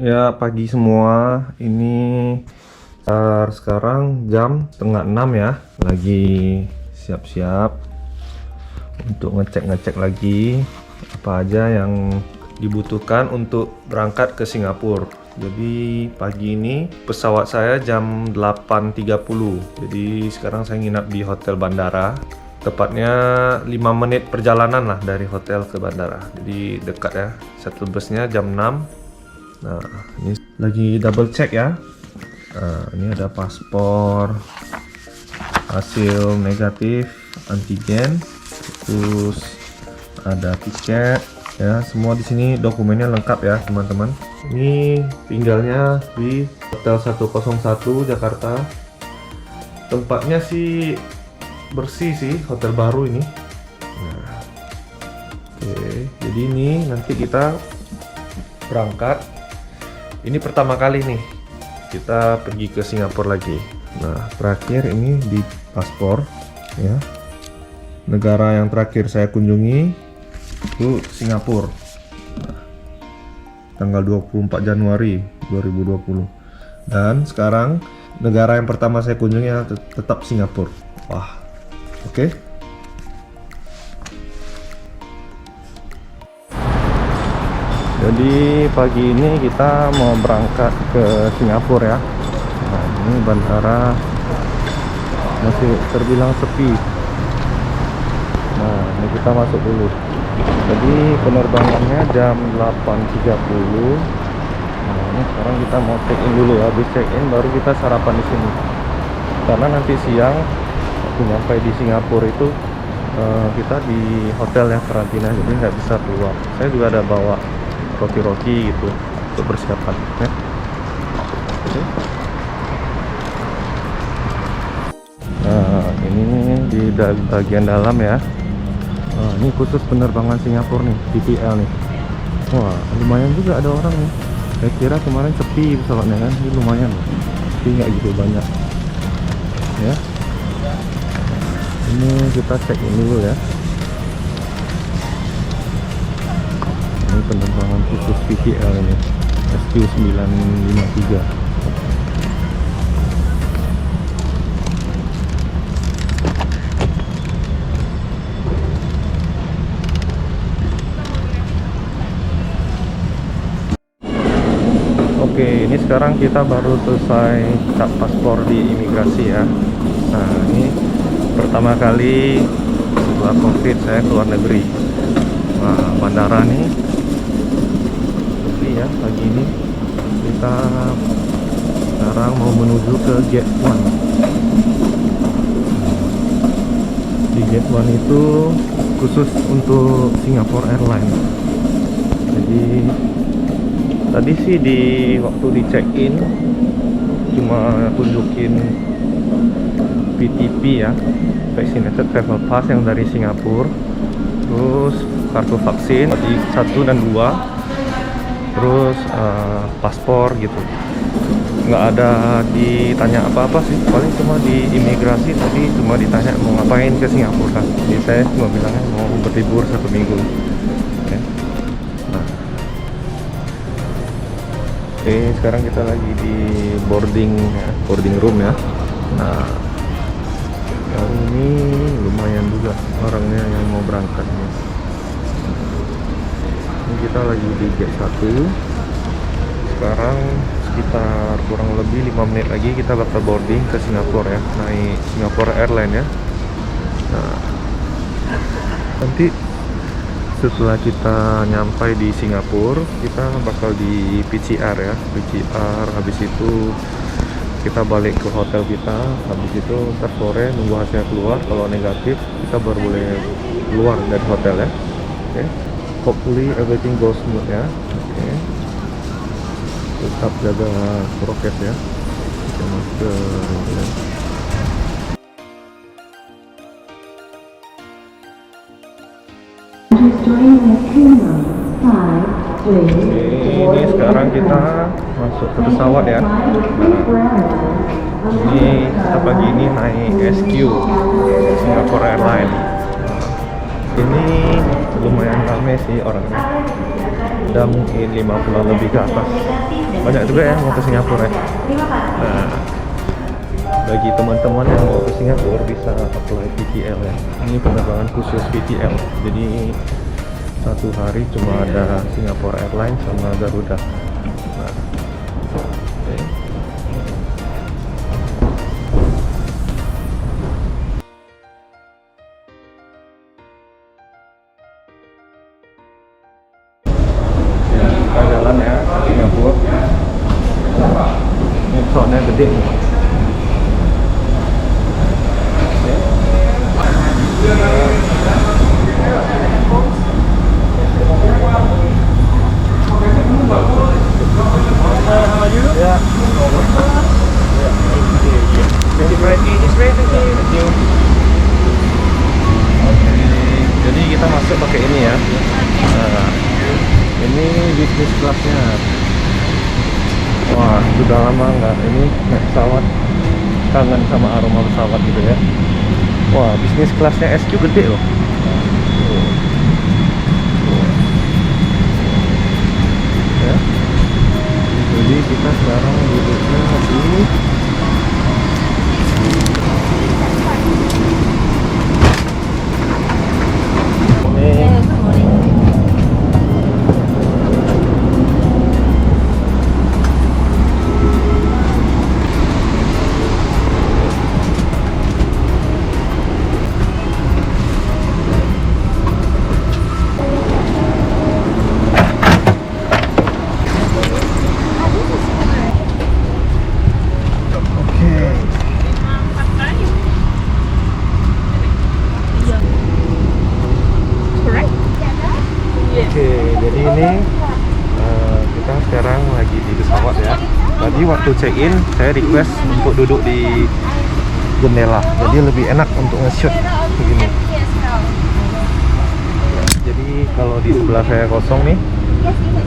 Ya, pagi semua. Ini sekarang jam setengah 6 ya. Lagi siap-siap untuk ngecek-ngecek lagi apa aja yang dibutuhkan untuk berangkat ke Singapura. Jadi pagi ini pesawat saya jam 8.30. Jadi sekarang saya nginap di hotel bandara. Tepatnya 5 menit perjalanan lah dari hotel ke bandara. Jadi dekat ya. Shuttle busnya jam 6. Nah, ini lagi double check ya. Nah, ini ada paspor, hasil negatif antigen, terus ada tiket ya. Semua di sini dokumennya lengkap ya, teman-teman. Ini tinggalnya di Hotel 101 Jakarta. Tempatnya sih bersih sih, hotel baru ini. Nah, oke, jadi ini nanti kita berangkat. Ini pertama kali nih kita pergi ke Singapura lagi. Nah, terakhir ini di paspor ya. Negara yang terakhir saya kunjungi itu Singapura. Nah, tanggal 24 Januari 2020. Dan sekarang negara yang pertama saya kunjungi tetap Singapura. Wah, oke. Jadi pagi ini kita mau berangkat ke Singapura ya. Nah, ini bandara masih terbilang sepi. Nah, ini kita masuk dulu. Jadi penerbangannya jam 8.30. Nah, ini sekarang kita mau check in dulu. Habis check in baru kita sarapan di sini. Karena nanti siang waktu sampai di Singapura itu kita di hotel yang karantina, jadi nggak bisa keluar. Saya juga ada bawa roti-roti gitu untuk persiapan ya. Nah, ini di bagian dalam ya. Nah, ini khusus penerbangan Singapura nih, TPL nih. Wah, lumayan juga ada orang nih. Saya kira kemarin sepi pesawatnya kan, ini lumayan loh. Tapi nggak gitu banyak ya. Ini kita cek in dulu ya. Ini penerbangan khusus PTL ini, SQ953. Oke, ini sekarang kita baru selesai cap paspor di imigrasi ya. Nah, ini pertama kali setelah COVID saya keluar negeri. Nah, bandara nih ya, pagi ini kita sekarang mau menuju ke Gate 1. Di Gate 1 itu khusus untuk Singapore Airlines. Jadi tadi sih di waktu di check in cuma tunjukin VTP ya, Vaccinated Travel Pass yang dari Singapura, terus kartu vaksin di 1 dan 2, terus paspor gitu. Nggak ada ditanya apa-apa sih, paling cuma di imigrasi tadi cuma ditanya mau ngapain ke Singapura kan. Jadi saya cuma bilangnya mau berlibur 1 minggu. Oke. Nah, oke, sekarang kita lagi di boarding ya, boarding room ya. Nah, kali ini lumayan juga orangnya yang mau berangkat nih. Kita lagi di gate 1. Sekarang sekitar kurang lebih 5 menit lagi kita bakal boarding ke Singapura ya, naik Singapore Airlines ya. Nah, nanti setelah kita nyampai di Singapura kita bakal di PCR ya, PCR. Habis itu kita balik ke hotel kita. Habis itu ntar sore nunggu hasilnya keluar. Kalau negatif kita baru boleh keluar dari hotel ya. Oke. Hopefully everything goes smooth ya. Oke. Tetap jaga prokes ya. Pakai masker ya. Ini sekarang kita masuk ke pesawat ya. Nah, ini kita pagi ini naik SQ Singapore Airlines. Ini lumayan ramai sih orangnya. ada mungkin 50 lebih ke atas. Banyak juga ya mau ke Singapura ya. Nah, bagi teman-teman yang mau ke Singapura bisa apply VTL ya. Ini penerbangan khusus VTL. Jadi satu hari cuma ada Singapore Airlines sama Garuda. Nah, okay. Ya, kita jalan ya ke Singapura. Ini pesawatnya gede nih. Jadi kita masuk pakai ini ya. Nah, ini bisnis kelasnya. Wah, sudah lama nggak ini naik pesawat, kangen sama aroma pesawat gitu ya. Wah, bisnis kelasnya SQ gede loh. Ya. Jadi kita sekarang duduknya di jadi ini kita sekarang lagi di pesawat ya. Tadi waktu check-in saya request untuk duduk di jendela, jadi lebih enak untuk nge-shoot begini. Jadi kalau di sebelah saya kosong nih,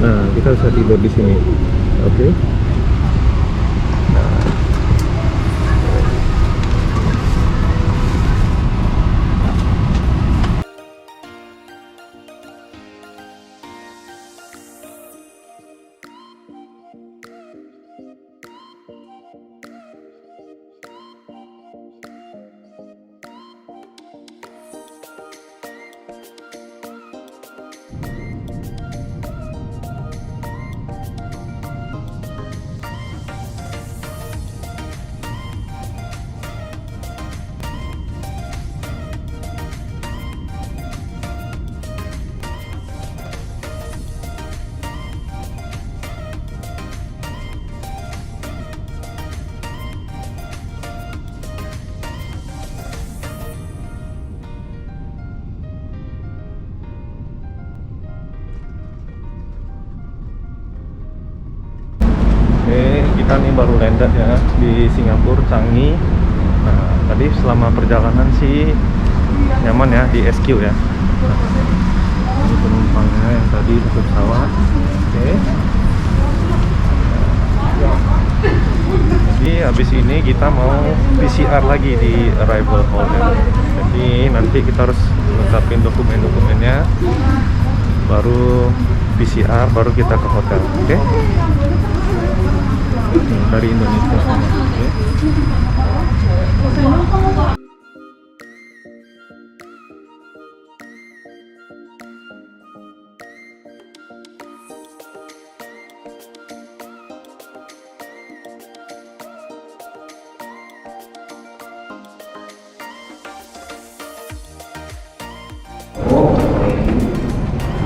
nah kita bisa tidur di sini. Oke. Oke, kita nih baru landed ya di Singapura, Changi. Nah, tadi selama perjalanan sih nyaman ya di SQ ya. Nah, ini penumpangnya yang tadi ke pesawat. Oke. Jadi habis ini kita mau PCR lagi di arrival hall ya. Jadi nanti kita harus lengkapin dokumen-dokumennya, baru PCR, baru kita ke hotel. Oke? Dari Indonesia semua. Okay.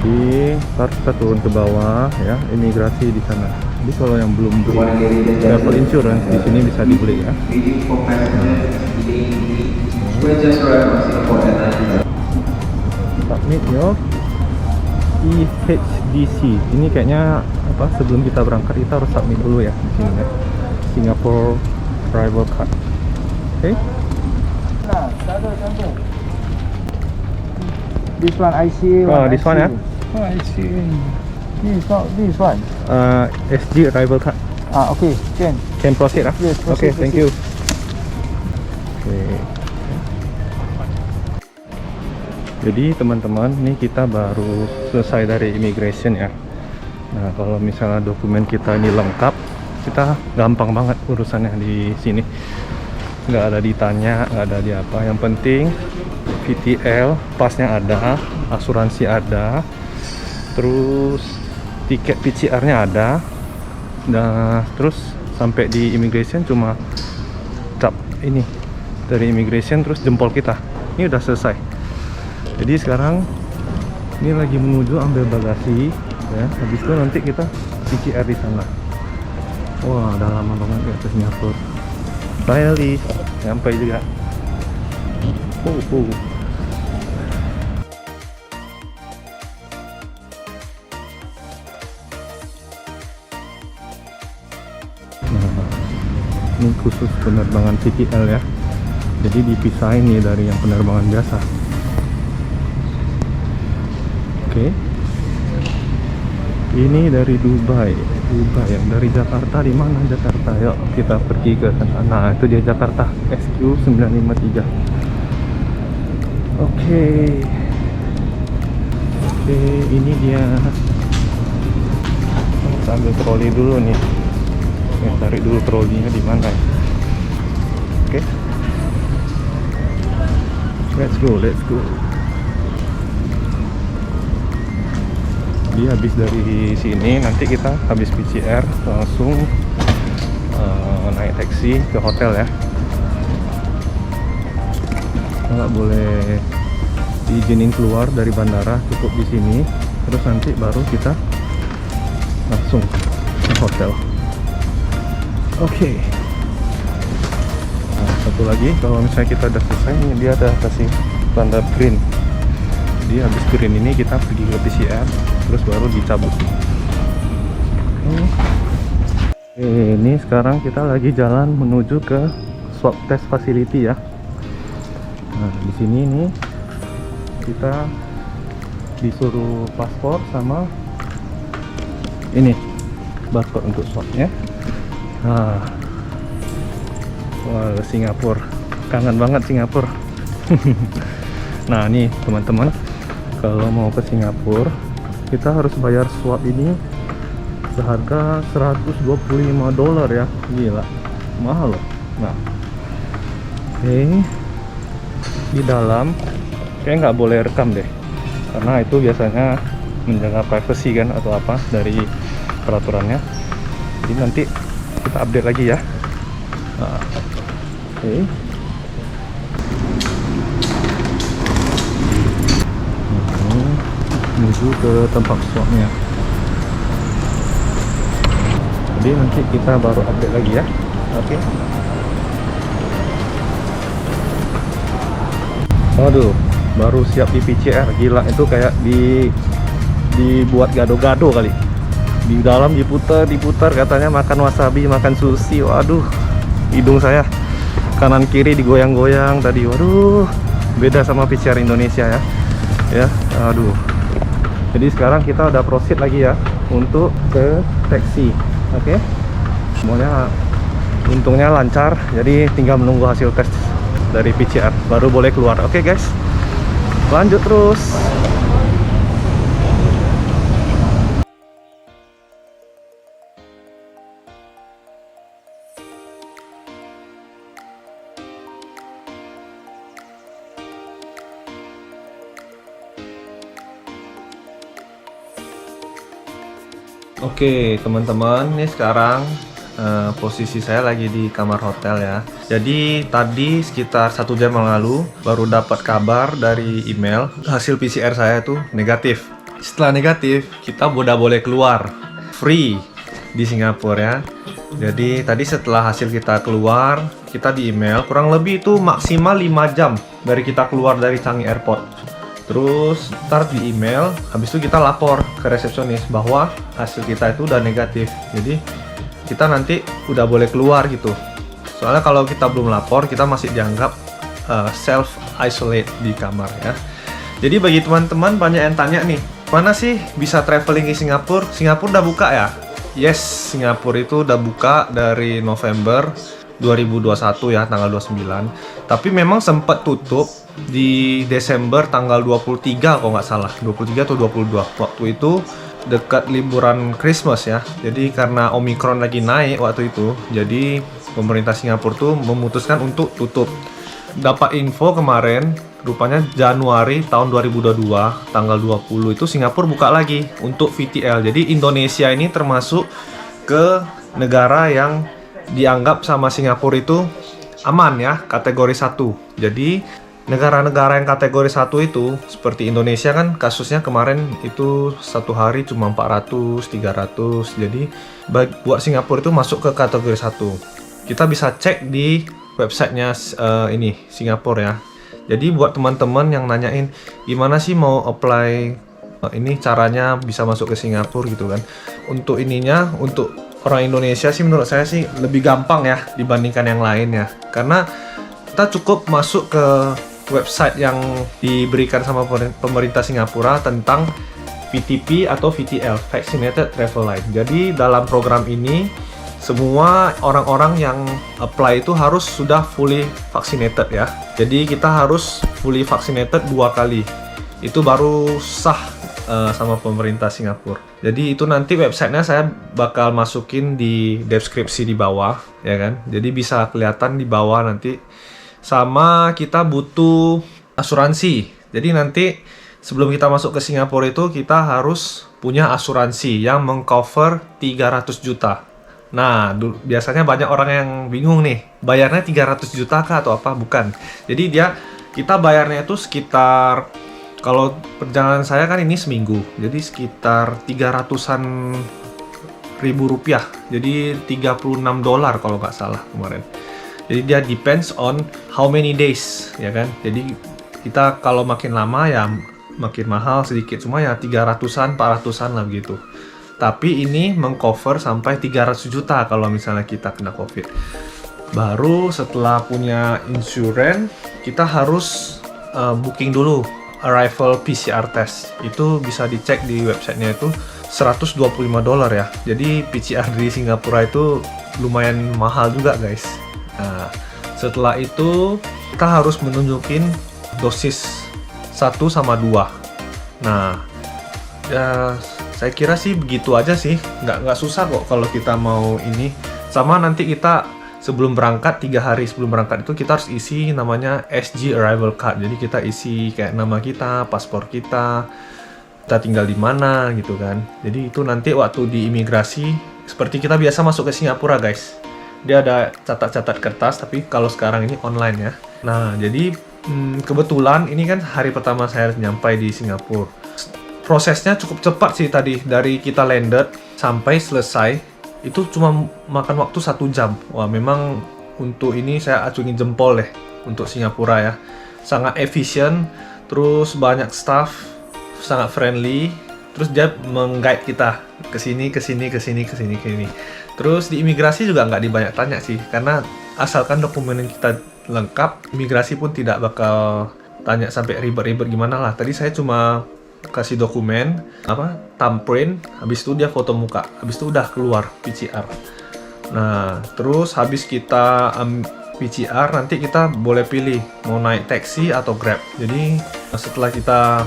Jadi kita turun ke bawah ya, imigrasi di sana. Jadi kalau yang belum beli travel insurance di sini bisa dibeli ya. Submit your EHDC. Ini kayaknya apa? Sebelum kita berangkat kita harus submit dulu ya di sini ya. Singapore Arrival Card. Oke. This one I see. Oh, this one ya. Oh, I see. This one. SG Arrival Card. Okay, Can proceed ah? Yes, Okay, proceed, thank you. Okay. Jadi teman-teman, ini kita baru selesai dari immigration ya. Nah, kalau misalnya dokumen kita ini lengkap, kita gampang banget urusannya di sini. Nggak ada ditanya, nggak ada di apa. Yang penting VTL, pasnya ada, asuransi ada, terus tiket PCR-nya ada. Nah, terus sampai di immigration cuma cap ini dari immigration, terus jempol kita. Ini udah selesai. Jadi sekarang ini lagi menuju ambil bagasi. Ya, habis itu nanti kita PCR di sana. Wah, udah lama banget ya ke Singapura. Finally, sampai juga. Nah, ini khusus penerbangan VTL ya. Jadi dipisahin nih dari yang penerbangan biasa. Oke. Ini dari Dubai ya, dari Jakarta. Di mana Jakarta? Yuk kita pergi ke sana. Nah, itu dia Jakarta, SQ953. Oke, ini dia. Kita ambil troli dulu nih. Tarik dulu trolinya di mana ya. Oke. Let's go. Jadi habis dari sini nanti kita habis PCR langsung naik taksi ke hotel ya. Nggak boleh diizinin keluar dari bandara, cukup di sini. Terus nanti baru kita langsung ke hotel. Oke. Nah, satu lagi, kalau misalnya kita udah selesai, dia ada kasih tanda green. Jadi habis green ini kita pergi ke PCR, terus baru dicabut. Ini sekarang kita lagi jalan menuju ke swab test facility ya. Nah, di sini nih kita disuruh paspor sama ini barcode untuk swabnya. Nah, wah, Singapura, kangen banget Singapura. Nah, nih teman-teman, kalau mau ke Singapura kita harus bayar swab ini seharga $125 ya. Gila, mahal loh. Nah, oke, di dalam kayak nggak boleh rekam deh, karena itu biasanya menjaga privacy kan atau apa dari peraturannya. Jadi nanti kita update lagi ya. Nah, oke. Menuju ke tempat swabnya. Jadi nanti kita baru update lagi ya. Oke. Waduh, baru siap di PCR. Gila, itu kayak dibuat gado-gado kali. Di dalam diputar katanya makan wasabi, makan sushi. Waduh, hidung saya kanan kiri digoyang-goyang tadi. Waduh, beda sama PCR Indonesia ya. Ya, aduh. Jadi sekarang kita udah proceed lagi ya untuk ke taksi. Oke. Semuanya untungnya lancar. Jadi tinggal menunggu hasil tes dari PCR baru boleh keluar. Oke guys, lanjut terus. Oke teman-teman, ini sekarang posisi saya lagi di kamar hotel ya. Jadi tadi sekitar 1 jam yang lalu baru dapat kabar dari email hasil PCR saya tuh negatif. Setelah negatif, kita udah boleh keluar free di Singapura ya. Jadi tadi setelah hasil kita keluar, kita di email kurang lebih itu maksimal 5 jam dari kita keluar dari Changi Airport. Terus ntar di email, habis itu kita lapor ke resepsionis bahwa hasil kita itu udah negatif. Jadi kita nanti udah boleh keluar gitu. Soalnya kalau kita belum lapor, kita masih dianggap self isolate di kamar ya. Jadi bagi teman-teman banyak yang tanya nih, mana sih bisa traveling ke Singapura? Singapura udah buka ya? Yes, Singapura itu udah buka dari November 2021 ya, tanggal 29. Tapi memang sempat tutup di Desember tanggal 23 kalau nggak salah, 23 atau 22. Waktu itu dekat liburan Christmas ya. Jadi karena Omicron lagi naik waktu itu, jadi pemerintah Singapura tuh memutuskan untuk tutup. Dapat info kemarin, rupanya Januari tahun 2022, tanggal 20 itu Singapura buka lagi untuk VTL. Jadi Indonesia ini termasuk ke negara yang dianggap sama Singapura itu aman ya, kategori 1. Jadi negara-negara yang kategori 1 itu seperti Indonesia kan kasusnya kemarin itu satu hari cuma 400, 300. Jadi buat Singapura itu masuk ke kategori 1. Kita bisa cek di websitenya ini Singapura ya. Jadi buat teman-teman yang nanyain gimana sih mau apply ini caranya bisa masuk ke Singapura gitu kan. Untuk ininya, untuk orang Indonesia sih menurut saya sih lebih gampang ya dibandingkan yang lain ya. Karena kita cukup masuk ke website yang diberikan sama pemerintah Singapura tentang VTP atau VTL, Vaccinated Travel Line. Jadi dalam program ini semua orang-orang yang apply itu harus sudah fully vaccinated ya. Jadi kita harus fully vaccinated 2 kali. Itu baru sah sama pemerintah Singapura. Jadi itu nanti websitenya saya bakal masukin di deskripsi di bawah ya kan. Jadi bisa kelihatan di bawah nanti. Sama kita butuh asuransi. Jadi nanti sebelum kita masuk ke Singapura itu kita harus punya asuransi yang mengcover 300 juta. Nah, biasanya banyak orang yang bingung nih, bayarnya 300 juta kah atau apa? Bukan. Jadi kita bayarnya itu sekitar, kalau perjalanan saya kan ini seminggu, jadi sekitar 300-an ribu rupiah. Jadi 36 dolar kalau nggak salah kemarin. Jadi dia depends on how many days, ya kan? Jadi kita kalau makin lama ya makin mahal sedikit, cuma ya 300-an, 400-an lah begitu. Tapi ini mengcover sampai 300 juta kalau misalnya kita kena COVID. Baru setelah punya insurance, kita harus booking dulu arrival PCR test. Itu bisa dicek di websitenya itu 125 dolar ya. Jadi PCR di Singapura itu lumayan mahal juga guys. Nah, setelah itu kita harus menunjukin dosis 1 sama 2. Nah, ya saya kira sih begitu aja sih. Nggak susah kok kalau kita mau ini. Sama nanti kita sebelum berangkat, 3 hari sebelum berangkat itu kita harus isi namanya SG Arrival Card. Jadi kita isi kayak nama kita, paspor kita tinggal di mana gitu kan. Jadi itu nanti waktu di imigrasi seperti kita biasa masuk ke Singapura guys. Dia ada catat-catat kertas, tapi kalau sekarang ini online ya. Nah, jadi kebetulan ini kan hari pertama saya nyampai di Singapura. Prosesnya cukup cepat sih tadi. Dari kita landed sampai selesai, itu cuma makan waktu 1 jam. Wah, memang untuk ini saya acungin jempol deh untuk Singapura ya. Sangat efisien, terus banyak staff, sangat friendly. Terus dia meng-guide kita ke sini. Terus di imigrasi juga nggak dibanyak tanya sih, karena asalkan dokumen kita lengkap, imigrasi pun tidak bakal tanya sampai ribet-ribet gimana lah. Tadi saya cuma kasih dokumen, thumbprint, habis itu dia foto muka, habis itu udah keluar PCR. Nah, terus habis kita PCR, nanti kita boleh pilih mau naik taksi atau Grab. Jadi setelah kita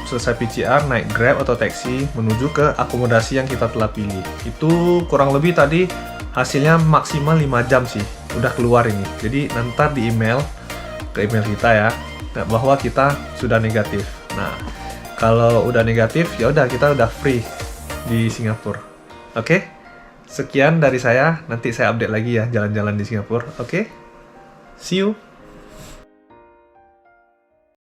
selesai PCR, naik Grab atau taksi menuju ke akomodasi yang kita telah pilih. Itu kurang lebih tadi hasilnya maksimal 5 jam sih udah keluar ini. Jadi nanti di email ke email kita ya bahwa kita sudah negatif. Nah, kalau udah negatif ya udah kita udah free di Singapura. Oke? Sekian dari saya, nanti saya update lagi ya jalan-jalan di Singapura. Oke? See you.